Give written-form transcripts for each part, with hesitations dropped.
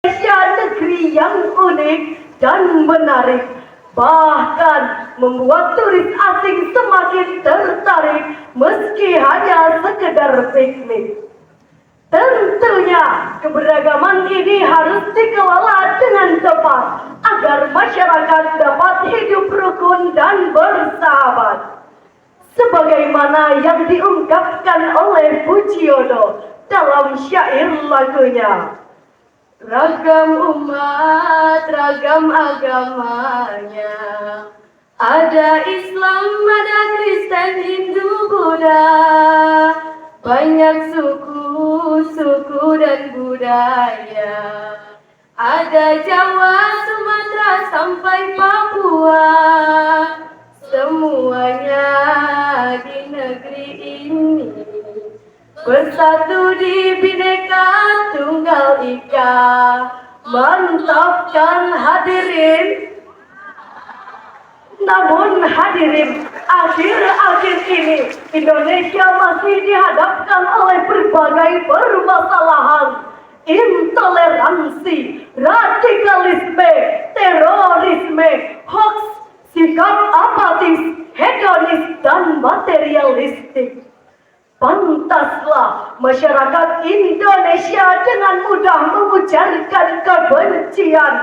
Indonesia negeri yang unik dan menarik, bahkan membuat turis asing semakin tertarik meski hanya sekedar piknik. Tentunya keberagaman ini harus dikelola dengan tepat agar masyarakat dapat hidup rukun dan bersahabat. Sebagaimana yang diungkapkan oleh Pujiono dalam syair lagunya. Ragam umat, ragam agamanya. Ada Islam, ada Kristen, Hindu, Buddha. Banyak suku dan budaya. Ada Jawa, Sumatera, sampai Papua. Semuanya di negeri ini bersatu di Bhinneka Tunggal Ika. Mantap kan hadirin? Namun hadirin, akhir-akhir ini Indonesia masih dihadapkan oleh berbagai permasalahan. Intoleransi, radikalisme, terorisme, hoax, sikap apatis, hedonis, dan materialistik. Pantaslah masyarakat Indonesia dengan mudah mengujarkan kebencian,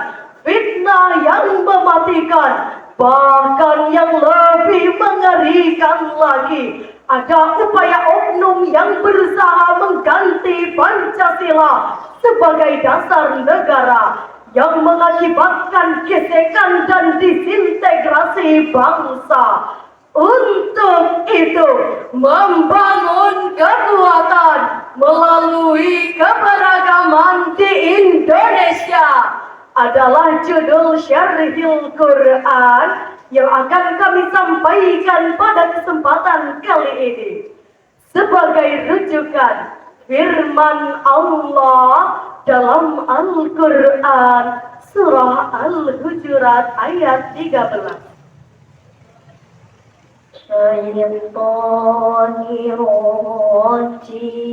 fitnah yang mematikan, bahkan yang lebih mengerikan lagi, ada upaya oknum yang berusaha mengganti Pancasila sebagai dasar negara yang mengakibatkan gesekan dan disintegrasi bangsa. Untuk itu, membangun kekuatan melalui keberagaman di Indonesia adalah judul Syarihil Quran yang akan kami sampaikan pada kesempatan kali ini. Sebagai rujukan firman Allah dalam Al-Quran surah Al-Hujurat ayat 13. Syaitanirrajim.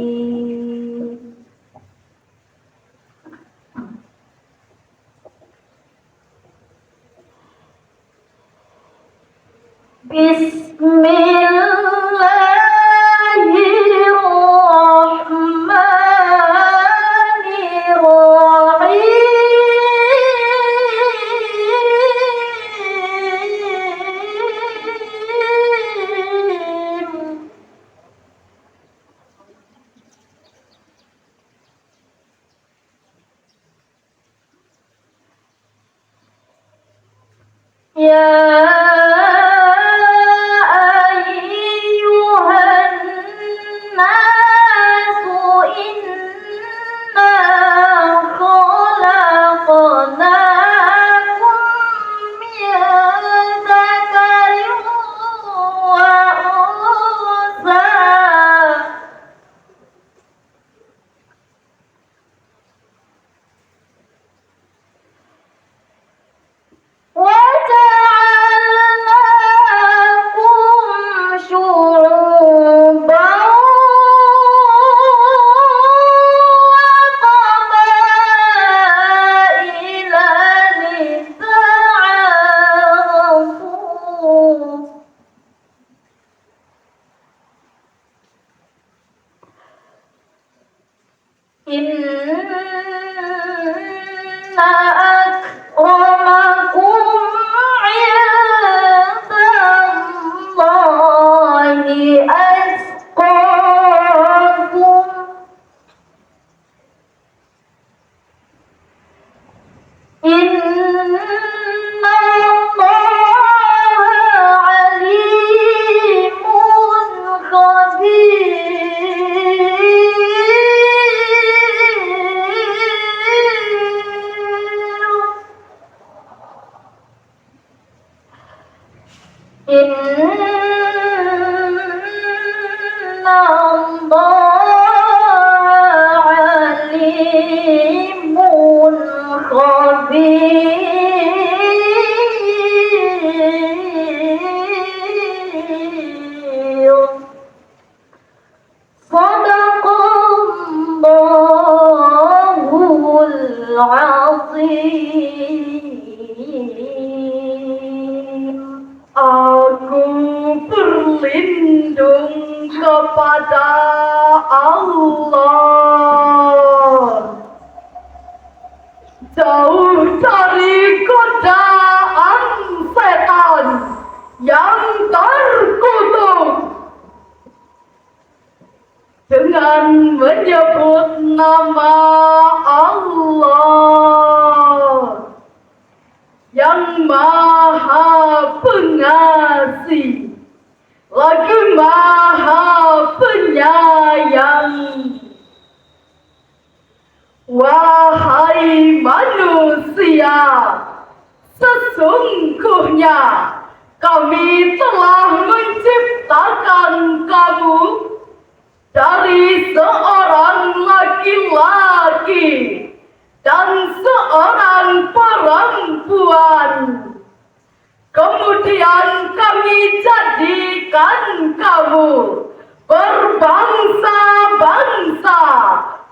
Sadaqallahul Aku berlindung kepada Allah, jauh dari godaan setan yang terkutuk. Dengan menyebut nama Allah yang Maha Pengasih lagi Maha Penyayang. Wahai manusia, sesungguhnya kami telah menciptakan kamu dari seorang laki-laki dan seorang perempuan. Kemudian kami jadikan kamu berbangsa-bangsa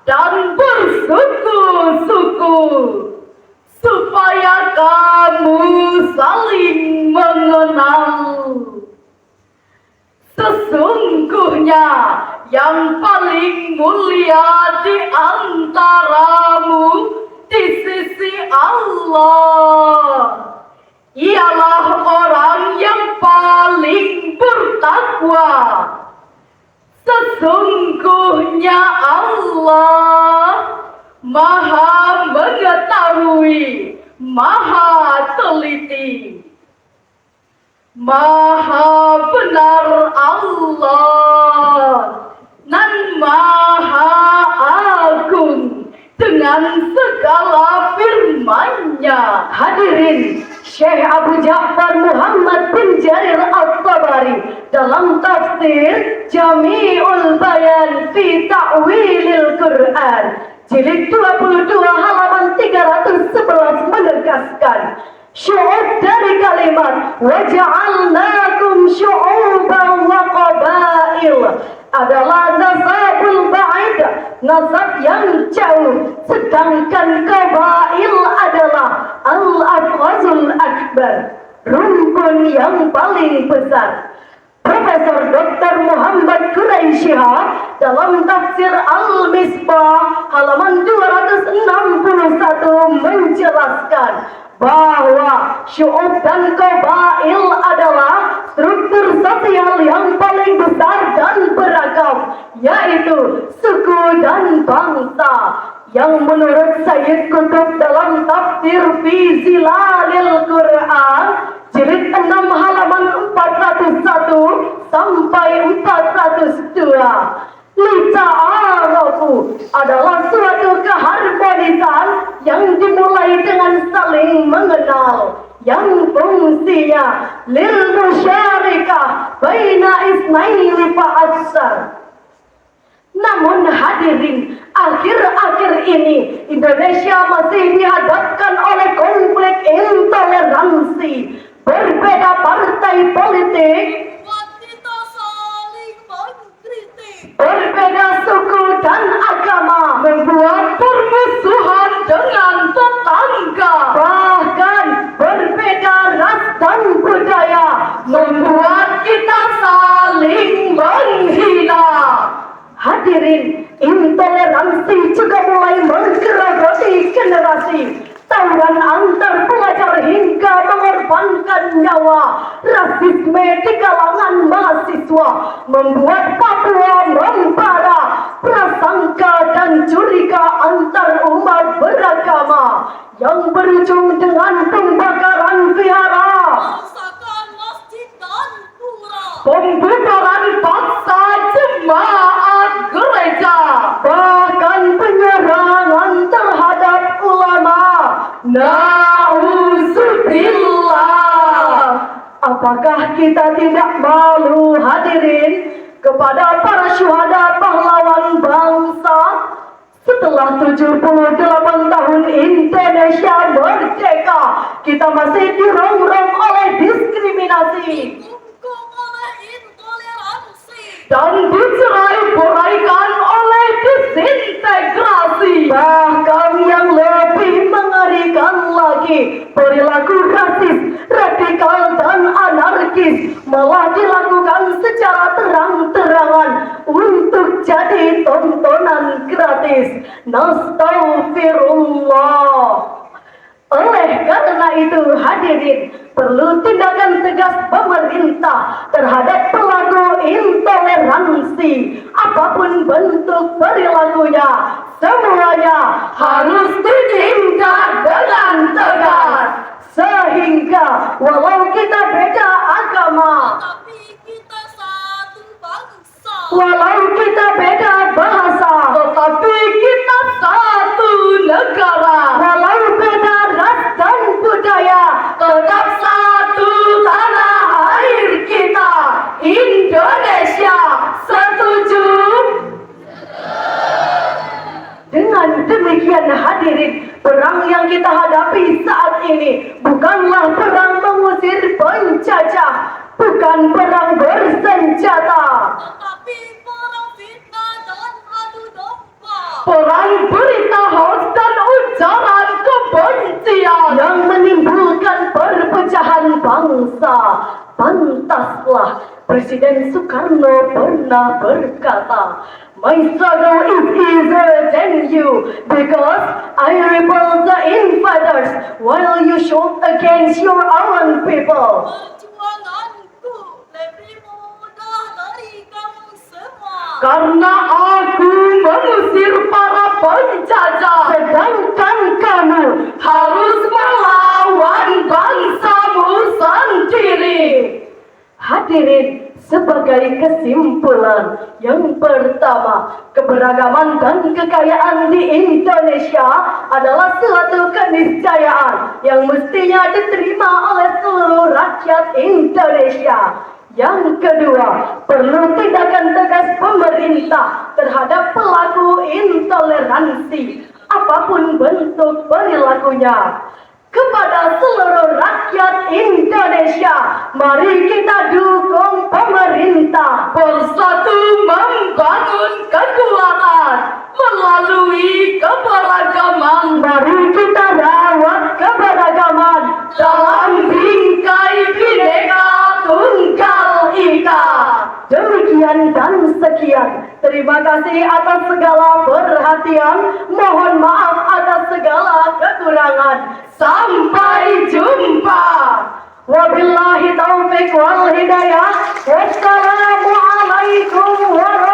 dan bersuku-suku, supaya kamu saling mengenal. Sesungguhnya yang paling mulia di antaramu di sisi Allah ialah orang yang paling bertakwa. Sesungguhnya Allah Maha mengetahui, Maha teliti. Maha benar Allah dan Maha agung dengan segala firman-Nya. Hadirin, Syekh Abu Ja'far Muhammad bin Jarir At-Tabari dalam tafsir Jami'ul Bayan fi Ta'wilil Quran jilid 22 halaman 311 menegaskan, syu'ub dari kalimat waja'alnakum syu'uban wa qabail adalah nasabul ba'id, nasab yang jauh, sedangkan qabail adalah al-afghazul akbar, rumpun yang paling besar. Profesor Dr. Muhammad Quraisyha dalam tafsir Al-Misbah halaman 261 menjelaskan bahwa syu'ub dan qabail adalah struktur sosial yang paling besar dan beragam, yaitu suku dan bangsa, yang menurut Sayyid Qutb dalam tafsir fi Zilalil Quran jilid 6 halaman 401 sampai 402, lita'arafu adalah suatu keharmonisan yang dimulai dengan saling mengenal, yang fungsinya lil musyarikah baina isnaini fa'atsar. Namun hadirin, akhir-akhir ini Indonesia masih dihadapkan oleh konflik intoleransi. Berbeda partai politik, kita saling mengkritik. Berbeda suku dan agama membuat permusuhan dengan tetangga. Bahkan berbeda ras dan budaya membuat kita saling menghina. Hadirin, intoleransi juga mulai menggerogoti generasi. Tawuran antar pelajar hingga mengorbankan nyawa. Rasisme di kalangan mahasiswa membuat Papua membara. Prasangka dan curiga antar umat beragama yang berujung dengan pembakaran vihara, Kerusakan masjid dan pura. pembubaran paksa jemaat gereja, bahkan penyerangan terhadap ulama. Na'udzubillah. Apakah kita tidak malu, hadirin, kepada para syuhada pahlawan bangsa? Setelah 78 tahun Indonesia merdeka, kita masih dirongrong oleh diskriminasi Dikungkung oleh intoleransi. dan dicerai-beraikan oleh disintegrasi. Bahkan yang lebih mengerikan is nastaghfirullah. Oleh karena itu hadirin, perlu tindakan tegas pemerintah terhadap pelaku intoleransi apapun bentuk perilakunya. Semuanya harus ditindak dengan tegas, sehingga walau kita beda agama, Tapi kita satu bangsa. walau kita beda bahasa, tetapi kita satu negara. Walau beda ras dan budaya, tetap satu tanah air kita, Indonesia. Setuju? Dengan demikian hadirin, perang yang kita hadapi saat ini bukanlah perang mengusir penjajah, bukan perang bersenjata. Tetapi perang fitnah dan adu domba. Perang berita hoax dan ujaran kebencian yang menimbulkan perpecahan bangsa. Pantaslah Presiden Soekarno pernah berkata, "My struggle is easier than you because I repel the invaders while you shoot against your own people." Perjuanganku lebih mudah dari kamu semua. Karena aku mengusir para penjajah, sedangkan kamu harus melawan bangsamu sendiri. Hadirin, sebagai kesimpulan, yang pertama, keberagaman dan kekayaan di Indonesia adalah suatu keniscayaan yang mestinya diterima oleh seluruh rakyat Indonesia. Yang kedua, perlu tindakan tegas pemerintah terhadap pelaku intoleransi, apapun bentuk perilakunya. Kepada seluruh rakyat Indonesia, mari kita dukung pemerintah bersatu membangun kekuatan melalui keberagaman. Mari kita rawat keberagaman dalam bingkai Bhinneka Tunggal Ika. Demikian dan sekian. Terima kasih atas segala perhatian. Mohon maaf atas segala kekurangan. Sampai jumpa. Wabillahi taufiq wal hidayah. Wassalamualaikum warahmatullahi